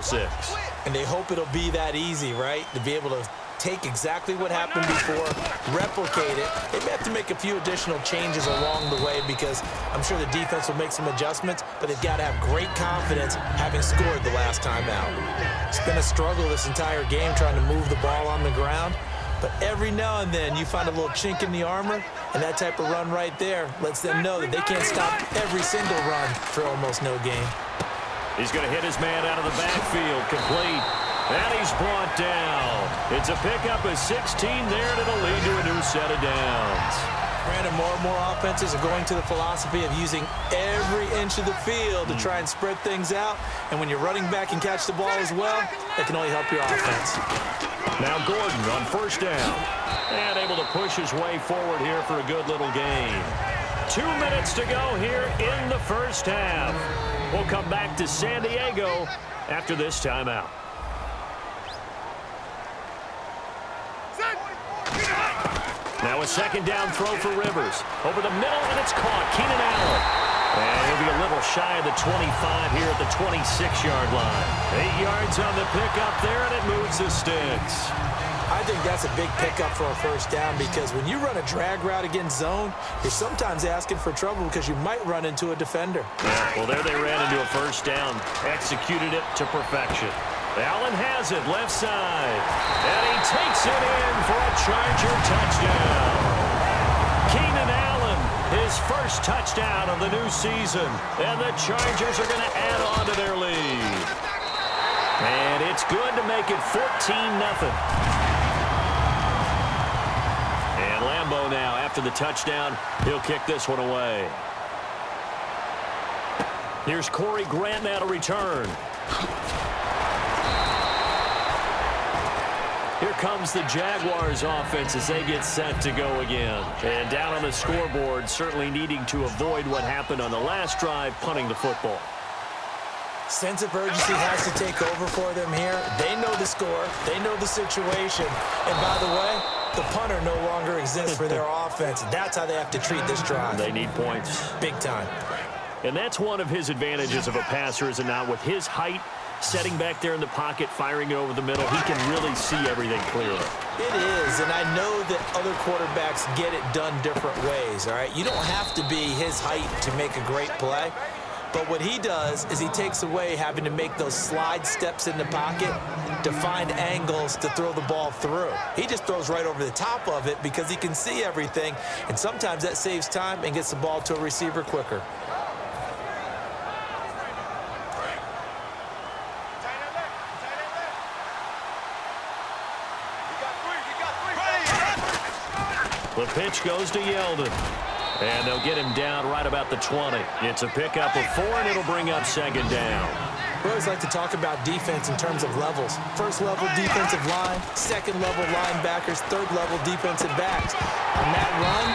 6. And they hope it'll be that easy, right? To be able to take exactly what happened before, replicate it. They may have to make a few additional changes along the way because I'm sure the defense will make some adjustments, but they've got to have great confidence having scored the last time out. It's been a struggle this entire game trying to move the ball on the ground, but every now and then you find a little chink in the armor, and that type of run right there lets them know that they can't stop every single run for almost no gain. He's going to hit his man out of the backfield, complete. And he's brought down. It's a pickup of 16 there, and it'll lead to a new set of downs. Brandon, more and more offenses are going to the philosophy of using every inch of the field to try and spread things out. And when you're running back and catch the ball as well, that can only help your offense. Now Gordon on first down. And able to push his way forward here for a good little gain. 2 minutes to go here in the first half. We'll come back to San Diego after this timeout. Now a second down throw for Rivers. Over the middle, and it's caught. Keenan Allen. And he'll be a little shy of the 25 here at the 26-yard line. 8 yards on the pickup there, and it moves the sticks. I think that's a big pickup for a first down because when you run a drag route against zone, you're sometimes asking for trouble because you might run into a defender. Yeah, well, there they ran into a first down. Executed it to perfection. Allen has it, left side. And he takes it in for a Charger touchdown. Keenan Allen, his first touchdown of the new season. And the Chargers are going to add on to their lead. And it's good to make it 14-0. And Lambeau now, after the touchdown, he'll kick this one away. Here's Corey Grant now to return. Here comes the Jaguars offense as they get set to go again. And down on the scoreboard, certainly needing to avoid what happened on the last drive, punting the football. Sense of urgency has to take over for them here. They know the score. They know the situation. And by the way, the punter no longer exists for their offense. That's how they have to treat this drive. They need points. Big time. And that's one of his advantages of a passer, is it not? With his height, setting back there in the pocket, firing it over the middle, he can really see everything clearly. It is, and I know that other quarterbacks get it done different ways, all right? You don't have to be his height to make a great play. But what he does is he takes away having to make those slide steps in the pocket to find angles to throw the ball through. He just throws right over the top of it because he can see everything, and sometimes that saves time and gets the ball to a receiver quicker. The pitch goes to Yeldon. And they'll get him down right about the 20. It's a pickup of 4, and it'll bring up second down. We always like to talk about defense in terms of levels. First level defensive line, second level linebackers, third level defensive backs. On that run,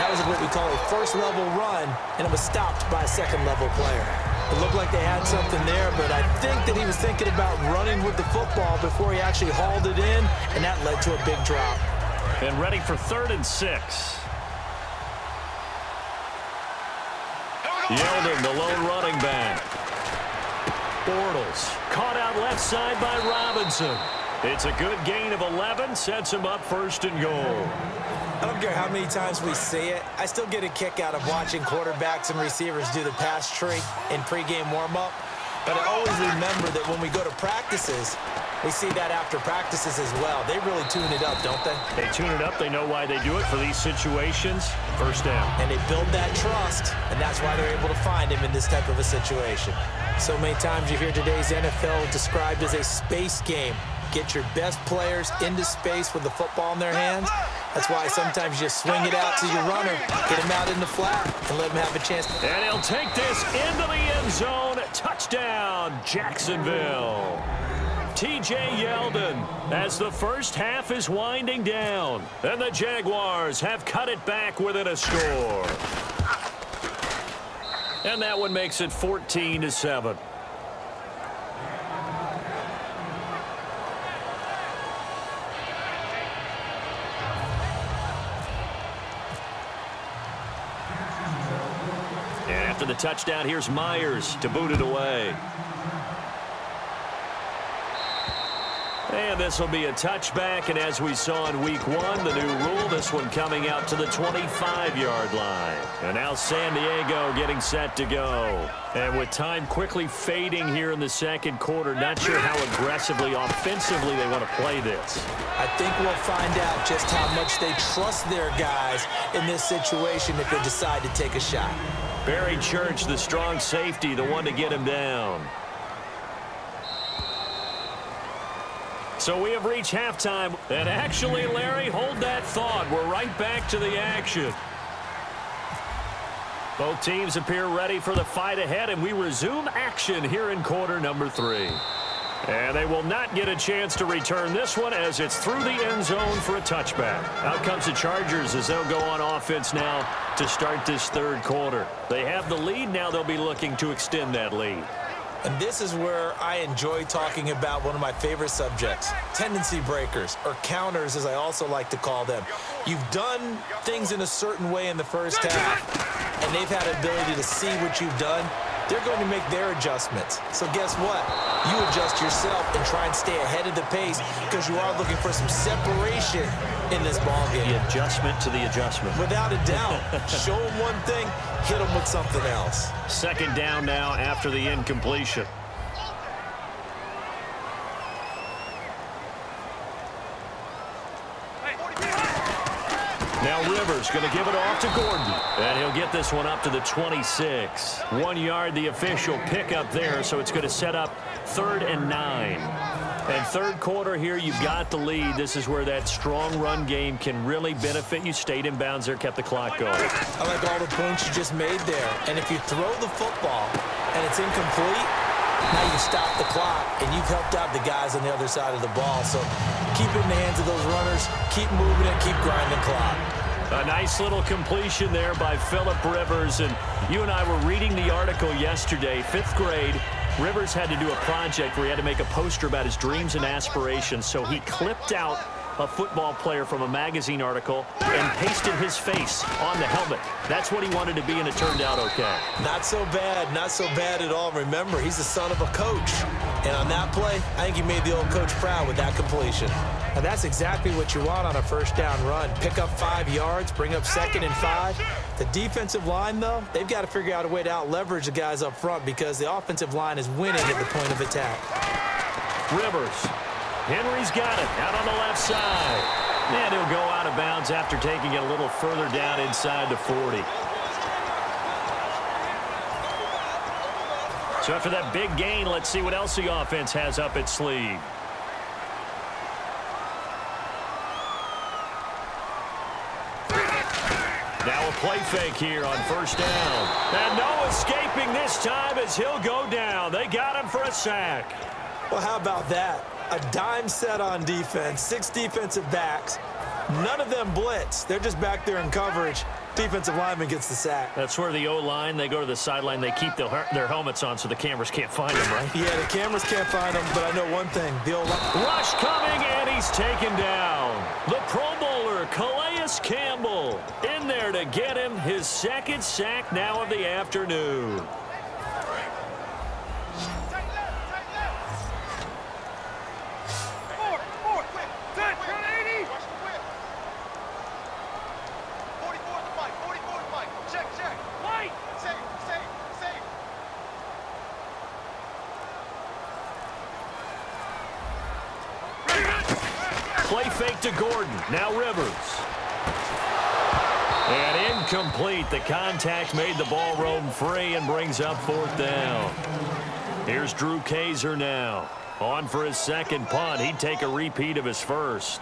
that was what we call a first level run, and it was stopped by a second level player. It looked like they had something there, but I think that he was thinking about running with the football before he actually hauled it in, and that led to a big drop. And ready for 3rd and 6. Yeldon, the lone running back. Bortles, caught out left side by Robinson. It's a good gain of 11, sets him up 1st and goal. I don't care how many times we see it. I still get a kick out of watching quarterbacks and receivers do the pass tree in pregame warm-up. But I always remember that when we go to practices, we see that after practices as well. They really tune it up, don't they? They tune it up. They know why they do it for these situations. First down. And they build that trust, and that's why they're able to find him in this type of a situation. So many times you hear today's NFL described as a space game. Get your best players into space with the football in their hands. That's why sometimes you just swing it out to your runner, get him out in the flat, and let him have a chance. And he'll take this into the end zone. Touchdown, Jacksonville. T.J. Yeldon as the first half is winding down. And the Jaguars have cut it back within a score. And that one makes it 14-7. And after the touchdown, here's Myers to boot it away. And this will be a touchback, and as we saw in week 1, the new rule, this one coming out to the 25-yard line. And now San Diego getting set to go. And with time quickly fading here in the second quarter, not sure how aggressively, offensively they want to play this. I think we'll find out just how much they trust their guys in this situation if they decide to take a shot. Barry Church, the strong safety, the one to get him down. So we have reached halftime. And actually, Larry, hold that thought. We're right back to the action. Both teams appear ready for the fight ahead, and we resume action here in quarter number 3. And they will not get a chance to return this one as it's through the end zone for a touchback. Out comes the Chargers as they'll go on offense now to start this third quarter. They have the lead. Now they'll be looking to extend that lead. And this is where I enjoy talking about one of my favorite subjects, tendency breakers, or counters as I also like to call them. You've done things in a certain way in the first half, and they've had the ability to see what you've done. They're going to make their adjustments. So guess what? You adjust yourself and try and stay ahead of the pace because you are looking for some separation in this ball game. The adjustment to the adjustment. Without a doubt. Show them one thing, hit them with something else. Second down now after the incompletion. Now Rivers going to give it off to Gordon. And he'll get this one up to the 26. 1 yard, the official pickup there, so it's going to set up 3rd and 9. And third quarter here, you've got the lead. This is where that strong run game can really benefit you. Stayed in bounds there, kept the clock going. I like all the points you just made there. And if you throw the football and it's incomplete, now you stop the clock, and you've helped out the guys on the other side of the ball. So keep it in the hands of those runners, keep moving it, keep grinding clock. A nice little completion there by Phillip Rivers. And you and I were reading the article yesterday, 5th grade. Rivers had to do a project where he had to make a poster about his dreams and aspirations. So he clipped out a football player from a magazine article and pasted his face on the helmet. That's what he wanted to be, and it turned out okay. Not so bad at all. Remember, he's the son of a coach. And on that play, I think he made the old coach proud with that completion. And that's exactly what you want on a first down run. Pick up 5 yards, bring up 2nd and 5. The defensive line, though, they've got to figure out a way to out-leverage the guys up front because the offensive line is winning at the point of attack. Rivers. Henry's got it out on the left side. And he'll go out of bounds after taking it a little further down inside the 40. So after that big gain, let's see what else the offense has up its sleeve. Now a play fake here on first down. And no escaping this time as he'll go down. They got him for a sack. Well, how about that? A dime set on defense, 6 defensive backs. None of them blitz. They're just back there in coverage. Defensive lineman gets the sack. That's where the O-line, they go to the sideline, they keep their helmets on so the cameras can't find them, right? Yeah, the cameras can't find them, but I know one thing. The O-line. Rush coming, and he's taken down. The Pro Bowler, Calais Campbell, in there to get him his 2nd sack now of the afternoon. Play fake to Gordon. Now Rivers. And incomplete. The contact made the ball roam free and brings up 4th down. Here's Drew Kaiser now. On for his 2nd punt. He'd take a repeat of his first.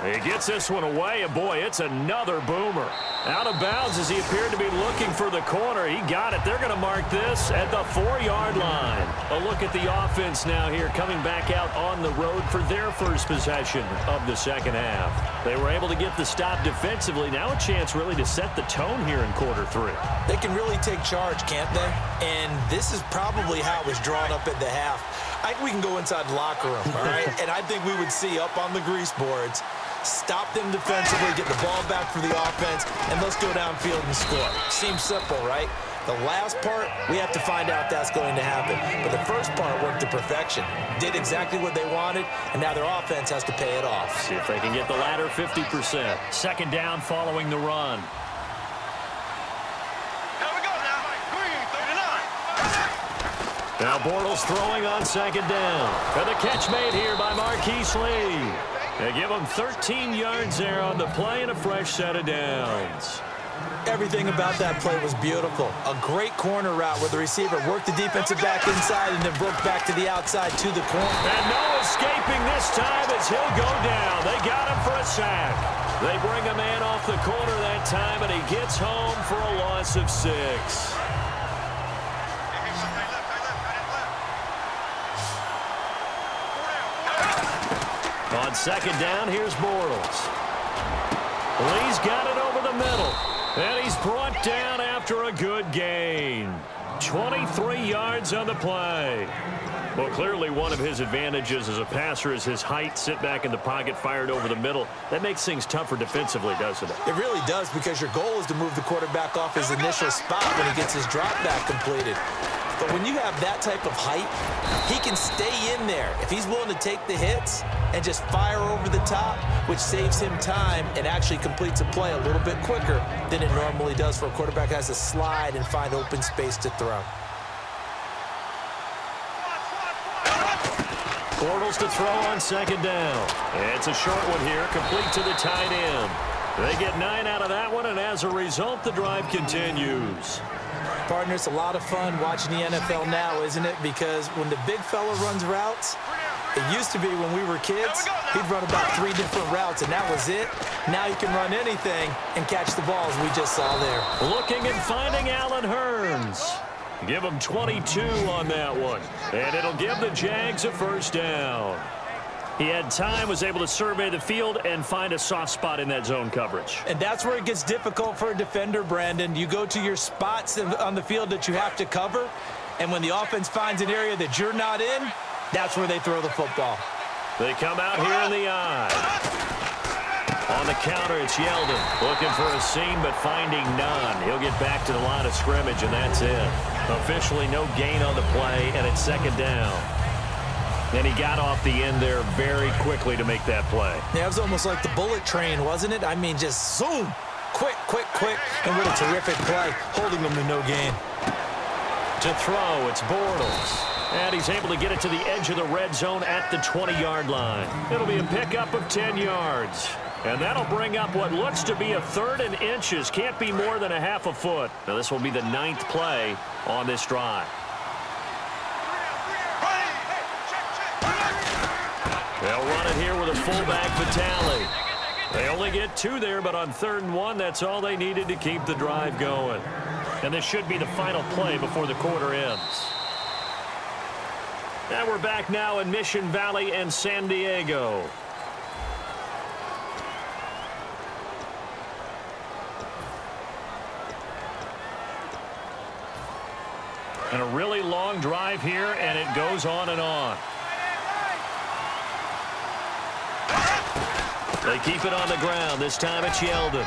He gets this one away, and boy, it's another boomer. Out of bounds as he appeared to be looking for the corner. He got it. They're going to mark this at the 4-yard line. A look at the offense now here, coming back out on the road for their first possession of the second half. They were able to get the stop defensively. Now a chance really to set the tone here in quarter 3. They can really take charge, can't they? And this is probably how it was drawn up at the half. I think we can go inside the locker room, all right? And I think we would see up on the grease boards, stop them defensively, get the ball back for the offense, and let's go downfield and score. Seems simple, right? The last part, we have to find out if that's going to happen. But the first part worked to perfection. Did exactly what they wanted, and now their offense has to pay it off. See if they can get the latter 50%. Second down following the run. Now Bortles throwing on second down. And the catch made here by Marquise Lee. They give him 13 yards there on the play and a fresh set of downs. Everything about that play was beautiful. A great corner route where the receiver worked the defensive back inside and then broke back to the outside to the corner. And no escaping this time as he'll go down. They got him for a sack. They bring a man off the corner that time, and he gets home for a loss of 6. On second down, here's Bortles. Lee's got it over the middle. And he's brought down after a good gain. 23 yards on the play. Well, clearly one of his advantages as a passer is his height. Sit back in the pocket, fired over the middle. That makes things tougher defensively, doesn't it? It really does, because your goal is to move the quarterback off his initial spot when he gets his drop back completed. But when you have that type of height, he can stay in there if he's willing to take the hits and just fire over the top, which saves him time and actually completes a play a little bit quicker than it normally does for a quarterback who has to slide and find open space to throw. Bortles to throw on second down. It's a short one here, complete to the tight end. They get 9 out of that one, and as a result, the drive continues. Partner, it's a lot of fun watching the NFL now, isn't it? Because when the big fella runs routes, it used to be when we were kids, he'd run about 3 different routes, and that was it. Now you can run anything and catch the balls we just saw there. Looking and finding Allen Hurns. Give him 22 on that one. And it'll give the Jags a first down. He had time, was able to survey the field and find a soft spot in that zone coverage. And that's where it gets difficult for a defender, Brandon. You go to your spots on the field that you have to cover, and when the offense finds an area that you're not in, that's where they throw the football. They come out here in the eye. On the counter, it's Yeldon. Looking for a seam, but finding none. He'll get back to the line of scrimmage, and that's it. Officially no gain on the play, and it's second down. And he got off the end there very quickly to make that play. Yeah, it was almost like the bullet train, wasn't it? I mean, just zoom. Quick, quick, quick. And what a terrific play, holding them to no gain. To throw, it's Bortles. And he's able to get it to the edge of the red zone at the 20-yard line. It'll be a pickup of 10 yards. And that'll bring up what looks to be a 3rd and inches. Can't be more than a half a foot. Now, this will be the 9th play on this drive. They'll run it here with a fullback Vitale. They only get 2 there, but on 3rd and 1, that's all they needed to keep the drive going. And this should be the final play before the quarter ends. And we're back now in Mission Valley and San Diego. And a really long drive here, and it goes on and on. They keep it on the ground. This time it's Yeldon.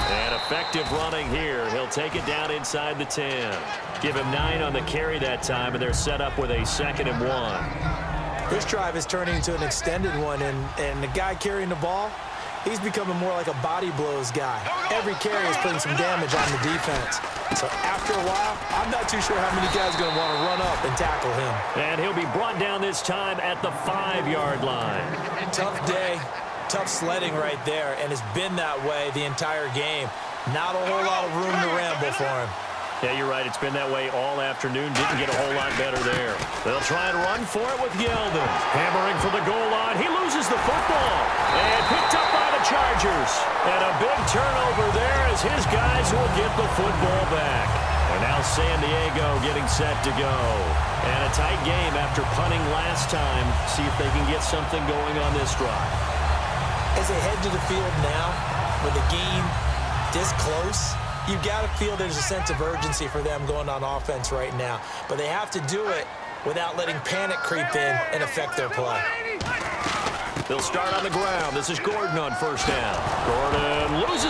And effective running here. He'll take it down inside the 10. Give him 9 on the carry that time, and they're set up with a 2nd and 1. This drive is turning into an extended one, and the guy carrying the ball, he's becoming more like a body blows guy. Every carry is putting some damage on the defense. So after a while, I'm not too sure how many guys are going to want to run up and tackle him. And he'll be brought down this time at the 5-yard line. Tough day. Tough sledding right there, and it's been that way the entire game. Not a whole lot of room to ramble for him. Yeah, you're right. It's been that way all afternoon. Didn't get a whole lot better there. They'll try and run for it with Yeldon. Hammering for the goal line. He loses the football. And picked up by the Chargers. And a big turnover there as his guys will get the football back. And now San Diego getting set to go. And a tight game after punting last time. See if they can get something going on this drive. As they head to the field now, with the game this close, you've got to feel there's a sense of urgency for them going on offense right now. But they have to do it without letting panic creep in and affect their play. They'll start on the ground. This is Gordon on first down. Gordon loses